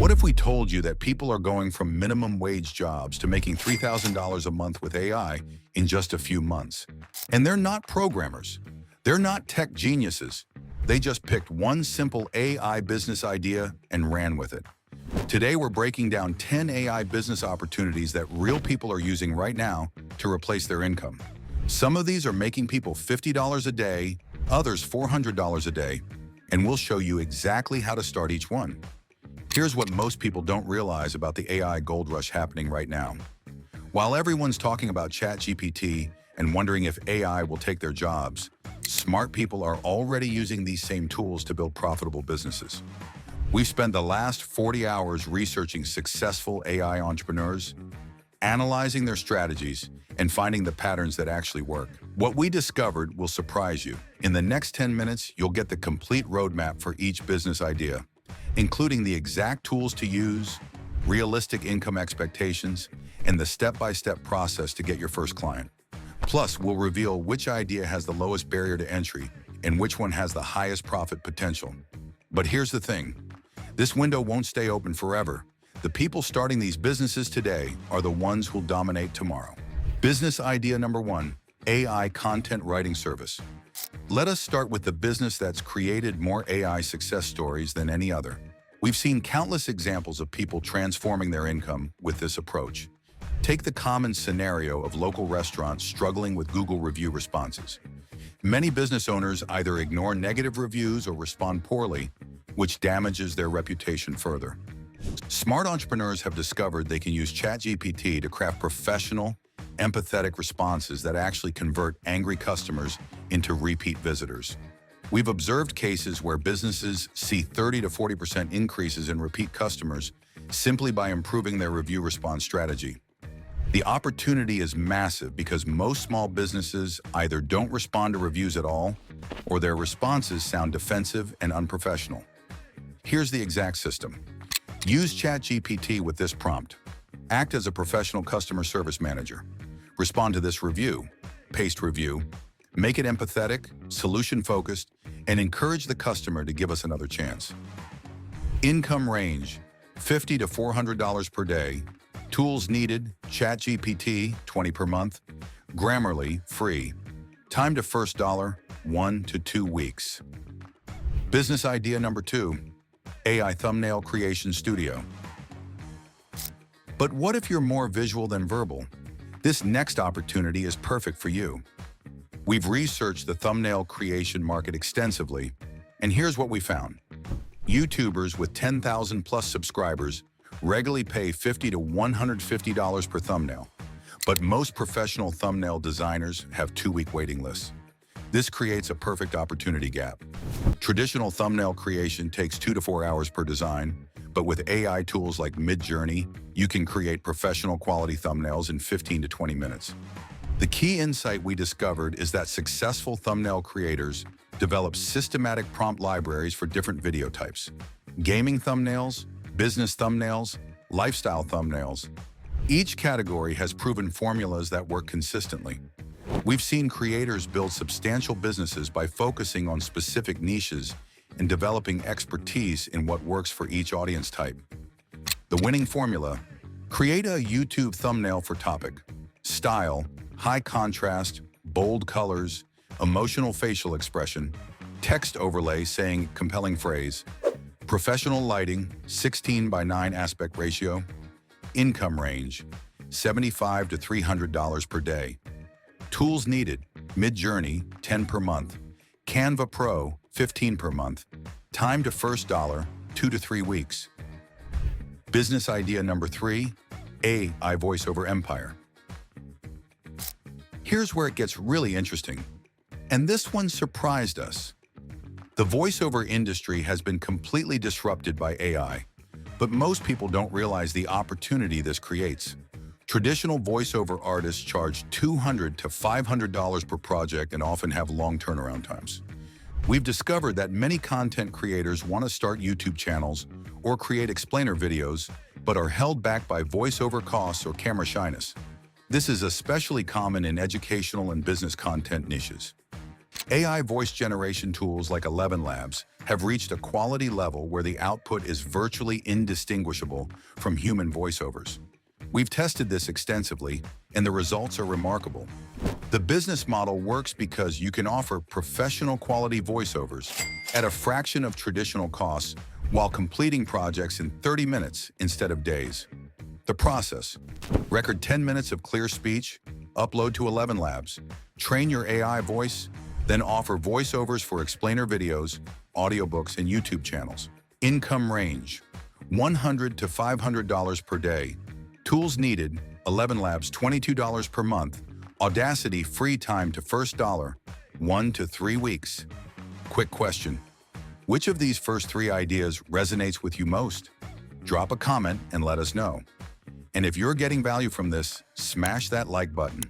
What if we told you that people are going from minimum wage jobs to making $3,000 a month with AI in just a few months? And they're not programmers. They're not tech geniuses. They just picked one simple AI business idea and ran with it. Today, we're breaking down 10 AI business opportunities that real people are using right now to replace their income. Some of these are making people $50 a day, others $400 a day, and we'll show you exactly how to start each one. Here's what most people don't realize about the AI gold rush happening right now. While everyone's talking about ChatGPT and wondering if AI will take their jobs, smart people are already using these same tools to build profitable businesses. We've spent the last 40 hours researching successful AI entrepreneurs, analyzing their strategies, and finding the patterns that actually work. What we discovered will surprise you. In the next 10 minutes, you'll get the complete roadmap for each business idea, including the exact tools to use, realistic income expectations, and the step-by-step process to get your first client. Plus, we'll reveal which idea has the lowest barrier to entry and which one has the highest profit potential. But here's the thing. This window won't stay open forever. The people starting these businesses today are the ones who'll dominate tomorrow. Business idea number 1, AI content writing service. Let us start with the business that's created more AI success stories than any other. We've seen countless examples of people transforming their income with this approach. Take the common scenario of local restaurants struggling with Google review responses. Many business owners either ignore negative reviews or respond poorly, which damages their reputation further. Smart entrepreneurs have discovered they can use ChatGPT to craft professional, empathetic responses that actually convert angry customers into repeat visitors. We've observed cases where businesses see 30 to 40% increases in repeat customers simply by improving their review response strategy. The opportunity is massive because most small businesses either don't respond to reviews at all, or their responses sound defensive and unprofessional. Here's the exact system. Use ChatGPT with this prompt. Act as a professional customer service manager. Respond to this review, paste review, make it empathetic, solution-focused, and encourage the customer to give us another chance. Income range, $50 to $400 per day. Tools needed, ChatGPT, $20 per month. Grammarly, free. Time to first dollar, 1 to 2 weeks. Business idea number 2, AI thumbnail creation studio. But what if you're more visual than verbal? This next opportunity is perfect for you. We've researched the thumbnail creation market extensively, and here's what we found. YouTubers with 10,000 plus subscribers regularly pay $50 to $150 per thumbnail, but most professional thumbnail designers have 2-week waiting lists. This creates a perfect opportunity gap. Traditional thumbnail creation takes 2 to 4 hours per design, but with AI tools like Midjourney, you can create professional quality thumbnails in 15 to 20 minutes. The key insight we discovered is that successful thumbnail creators develop systematic prompt libraries for different video types. Gaming thumbnails, business thumbnails, lifestyle thumbnails. Each category has proven formulas that work consistently. We've seen creators build substantial businesses by focusing on specific niches and developing expertise in what works for each audience type. The winning formula: create a YouTube thumbnail for topic, style, high contrast, bold colors, emotional facial expression, text overlay saying compelling phrase, professional lighting, 16:9 aspect ratio, income range, $75 to $300 per day. Tools needed: Midjourney, 10 per month, Canva Pro, 15 per month, time to first dollar, 2 to 3 weeks. Business idea number 3, AI voiceover empire. Here's where it gets really interesting, and this one surprised us. The voiceover industry has been completely disrupted by AI, but most people don't realize the opportunity this creates. Traditional voiceover artists charge $200 to $500 per project and often have long turnaround times. We've discovered that many content creators want to start YouTube channels or create explainer videos, but are held back by voiceover costs or camera shyness. This is especially common in educational and business content niches. AI voice generation tools like 11 Labs have reached a quality level where the output is virtually indistinguishable from human voiceovers. We've tested this extensively, and the results are remarkable. The business model works because you can offer professional quality voiceovers at a fraction of traditional costs while completing projects in 30 minutes instead of days. The process: record 10 minutes of clear speech, upload to 11 Labs, train your AI voice, then offer voiceovers for explainer videos, audiobooks, and YouTube channels. Income range: $100 to $500 per day. Tools needed: 11 Labs $22 per month. Audacity free time to first dollar, 1 to 3 weeks. Quick question: which of these first 3 ideas resonates with you most? Drop a comment and let us know. And if you're getting value from this, smash that like button.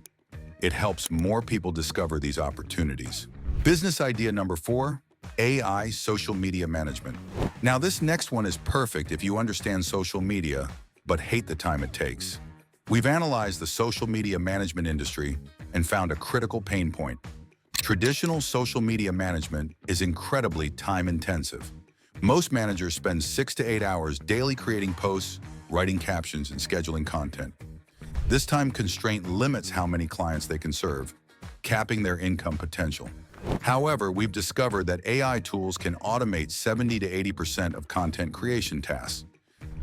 It helps more people discover these opportunities. Business idea number 4, AI social media management. Now, this next one is perfect if you understand social media, but hate the time it takes. We've analyzed the social media management industry and found a critical pain point. Traditional social media management is incredibly time-intensive. Most managers spend 6 to 8 hours daily creating posts, writing captions, and scheduling content. This time constraint limits how many clients they can serve, capping their income potential. However, we've discovered that AI tools can automate 70 to 80% of content creation tasks.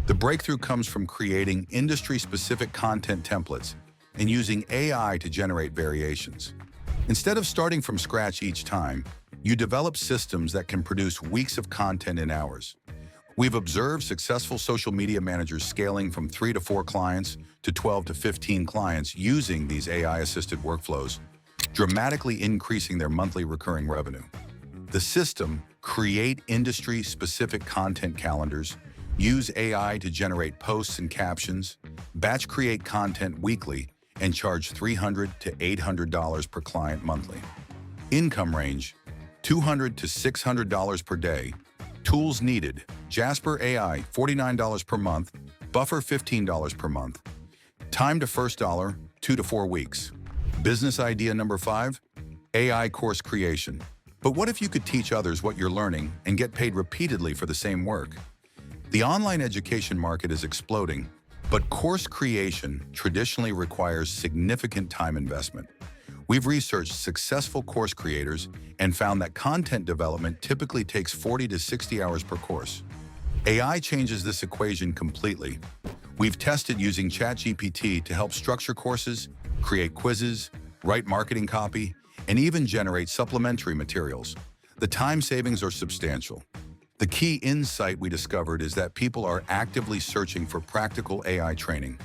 The breakthrough comes from creating industry-specific content templates and using AI to generate variations. Instead of starting from scratch each time, you develop systems that can produce weeks of content in hours. We've observed successful social media managers scaling from 3 to 4 clients to 12 to 15 clients using these AI-assisted workflows, dramatically increasing their monthly recurring revenue. The system: create industry-specific content calendars, use AI to generate posts and captions, batch create content weekly, and charge $300 to $800 per client monthly. Income range: $200 to $600 per day. Tools needed: Jasper AI $49 per month, Buffer $15 per month. Time to first dollar: 2 to 4 weeks. Business idea number 5, AI course creation. But what if you could teach others what you're learning and get paid repeatedly for the same work? The online education market is exploding, but course creation traditionally requires significant time investment. We've researched successful course creators and found that content development typically takes 40 to 60 hours per course. AI changes this equation completely. We've tested using ChatGPT to help structure courses, create quizzes, write marketing copy, and even generate supplementary materials. The time savings are substantial. The key insight we discovered is that people are actively searching for practical AI training.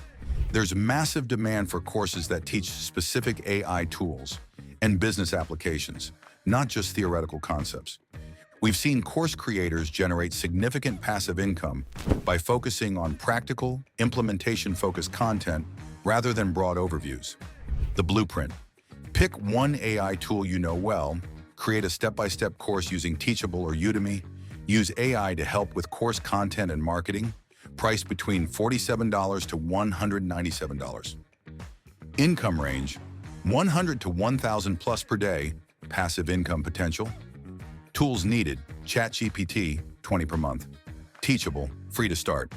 There's massive demand for courses that teach specific AI tools and business applications, not just theoretical concepts. We've seen course creators generate significant passive income by focusing on practical, implementation-focused content rather than broad overviews. The blueprint: pick one AI tool you know well, create a step-by-step course using Teachable or Udemy, use AI to help with course content and marketing, priced between $47 to $197. Income range: $100 to $1,000 plus per day, passive income potential. Tools needed: ChatGPT, $20 per month. Teachable, free to start.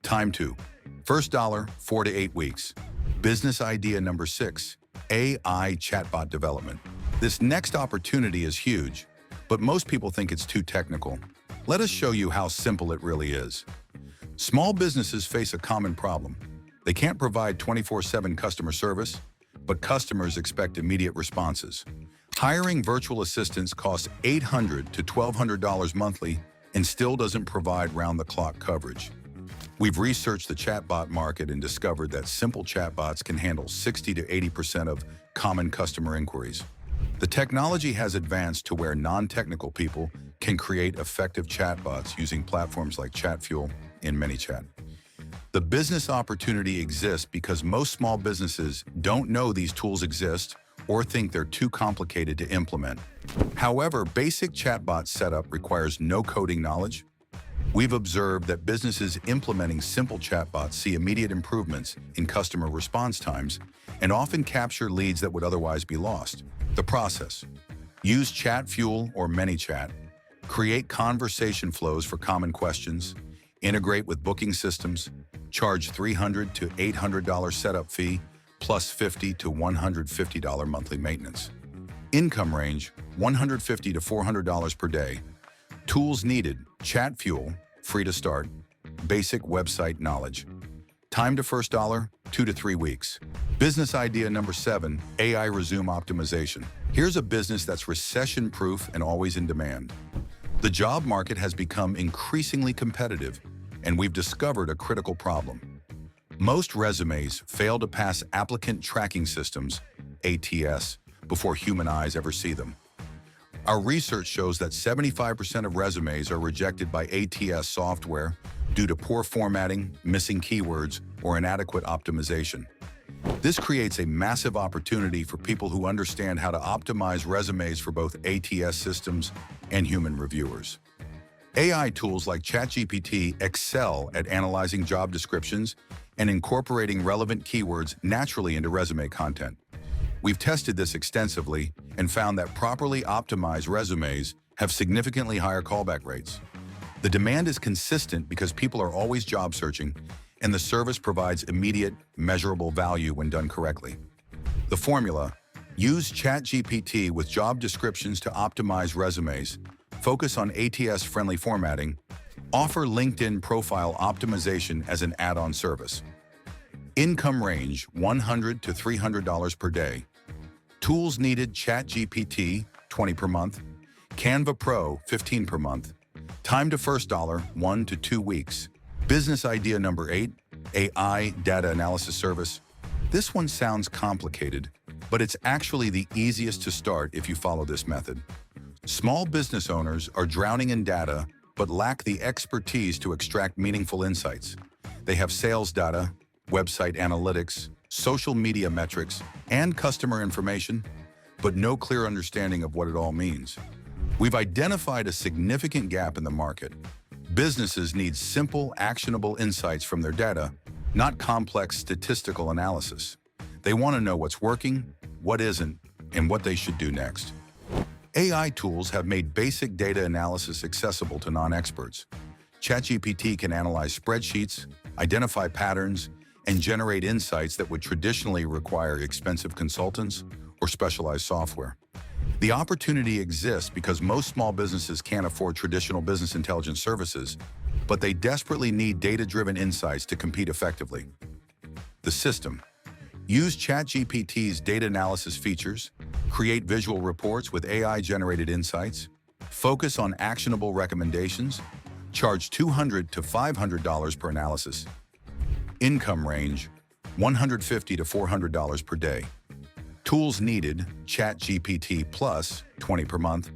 Time to first dollar, 4 to 8 weeks. Business idea number 6, AI chatbot development. This next opportunity is huge, but most people think it's too technical. Let us show you how simple it really is. Small businesses face a common problem. They can't provide 24/7 customer service, but customers expect immediate responses. Hiring virtual assistants costs $800 to $1,200 monthly and still doesn't provide round-the-clock coverage. We've researched the chatbot market and discovered that simple chatbots can handle 60 to 80% of common customer inquiries. The technology has advanced to where non-technical people can create effective chatbots using platforms like ChatFuel and ManyChat. The business opportunity exists because most small businesses don't know these tools exist or think they're too complicated to implement. However, basic chatbot setup requires no coding knowledge. We've observed that businesses implementing simple chatbots see immediate improvements in customer response times and often capture leads that would otherwise be lost. The process: Use Chat Fuel or ManyChat. Create conversation flows for common questions. Integrate with booking systems. Charge $300 to $800 setup fee, plus $50 to $150 monthly maintenance. Income range, $150 to $400 per day. Tools needed, Chat Fuel, free to start. Basic website knowledge. Time to first dollar, 2 to 3 weeks. Business idea number 7, AI resume optimization. Here's a business that's recession-proof and always in demand. The job market has become increasingly competitive, and we've discovered a critical problem. Most resumes fail to pass applicant tracking systems, ATS, before human eyes ever see them. Our research shows that 75% of resumes are rejected by ATS software due to poor formatting, missing keywords, or inadequate optimization. This creates a massive opportunity for people who understand how to optimize resumes for both ATS systems and human reviewers. AI tools like ChatGPT excel at analyzing job descriptions and incorporating relevant keywords naturally into resume content. We've tested this extensively and found that properly optimized resumes have significantly higher callback rates. The demand is consistent because people are always job searching, and the service provides immediate, measurable value when done correctly. The formula: use ChatGPT with job descriptions to optimize resumes, focus on ATS-friendly formatting, offer LinkedIn profile optimization as an add-on service. Income range, $100 to $300 per day. Tools needed, ChatGPT, $20 per month. Canva Pro, $15 per month. Time to first dollar, 1 to 2 weeks. Business idea number 8, AI data analysis service. This one sounds complicated, but it's actually the easiest to start if you follow this method. Small business owners are drowning in data, but lack the expertise to extract meaningful insights. They have sales data, website analytics, social media metrics, and customer information, but no clear understanding of what it all means. We've identified a significant gap in the market. Businesses need simple, actionable insights from their data, not complex statistical analysis. They want to know what's working, what isn't, and what they should do next. AI tools have made basic data analysis accessible to non-experts. ChatGPT can analyze spreadsheets, identify patterns, and generate insights that would traditionally require expensive consultants or specialized software. The opportunity exists because most small businesses can't afford traditional business intelligence services, but they desperately need data-driven insights to compete effectively. The system: use ChatGPT's data analysis features, create visual reports with AI-generated insights, focus on actionable recommendations, charge $200 to $500 per analysis. Income range, $150 to $400 per day. Tools needed, ChatGPT Plus, $20 per month.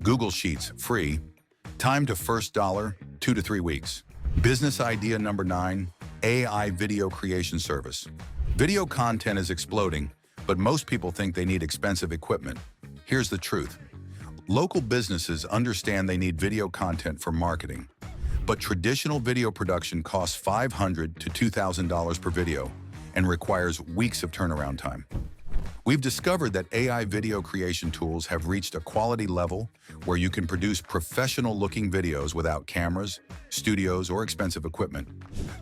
Google Sheets, free. Time to first dollar, 2 to 3 weeks. Business idea number 9, AI video creation service. Video content is exploding, but most people think they need expensive equipment. Here's the truth. Local businesses understand they need video content for marketing, but traditional video production costs $500 to $2,000 per video and requires weeks of turnaround time. We've discovered that AI video creation tools have reached a quality level where you can produce professional-looking videos without cameras, studios, or expensive equipment.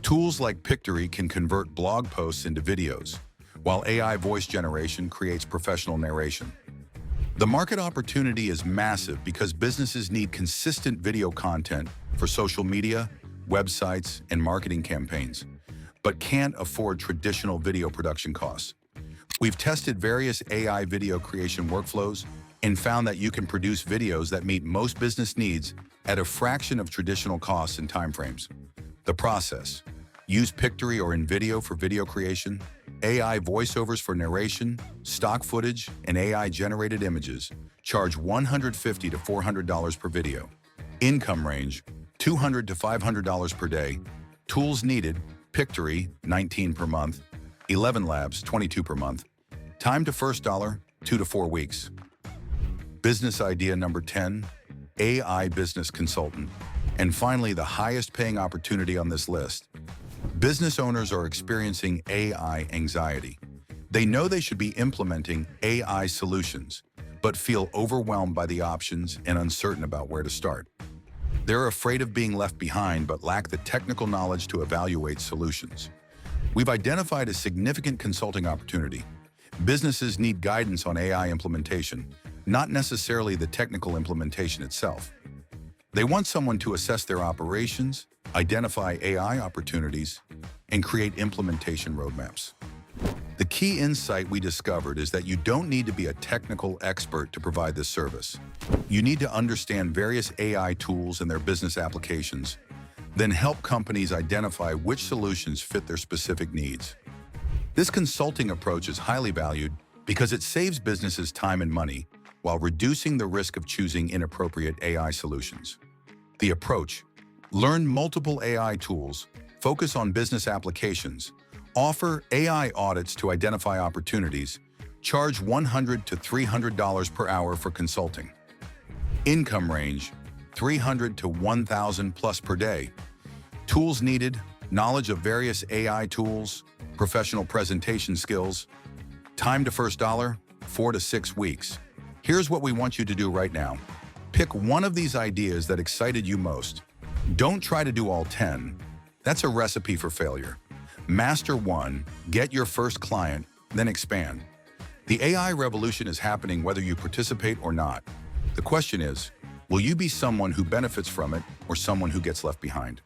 Tools like Pictory can convert blog posts into videos, while AI voice generation creates professional narration. The market opportunity is massive because businesses need consistent video content for social media, websites, and marketing campaigns, but can't afford traditional video production costs. We've tested various AI video creation workflows and found that you can produce videos that meet most business needs at a fraction of traditional costs and timeframes. The process: use Pictory or InVideo for video creation, AI voiceovers for narration, stock footage, and AI-generated images. Charge $150 to $400 per video. Income range, $200 to $500 per day. Tools needed, Pictory, $19 per month. 11 Labs, $22 per month. Time to first dollar, 2 to 4 weeks. Business idea number 10, AI business consultant. And finally, the highest paying opportunity on this list. Business owners are experiencing AI anxiety. They know they should be implementing AI solutions, but feel overwhelmed by the options and uncertain about where to start. They're afraid of being left behind but lack the technical knowledge to evaluate solutions. We've identified a significant consulting opportunity. Businesses need guidance on AI implementation, not necessarily the technical implementation itself. They want someone to assess their operations, identify AI opportunities, and create implementation roadmaps. The key insight we discovered is that you don't need to be a technical expert to provide this service. You need to understand various AI tools and their business applications, then help companies identify which solutions fit their specific needs. This consulting approach is highly valued because it saves businesses time and money while reducing the risk of choosing inappropriate AI solutions. The approach: learn multiple AI tools, focus on business applications, offer AI audits to identify opportunities, charge $100 to $300 per hour for consulting. Income range: $300 to $1,000 plus per day. Tools needed: knowledge of various AI tools, professional presentation skills. Time to first dollar: 4 to 6 weeks. Here's what we want you to do right now. Pick one of these ideas that excited you most. Don't try to do all 10. That's a recipe for failure. Master one, get your first client, then expand. The AI revolution is happening whether you participate or not. The question is, will you be someone who benefits from it or someone who gets left behind?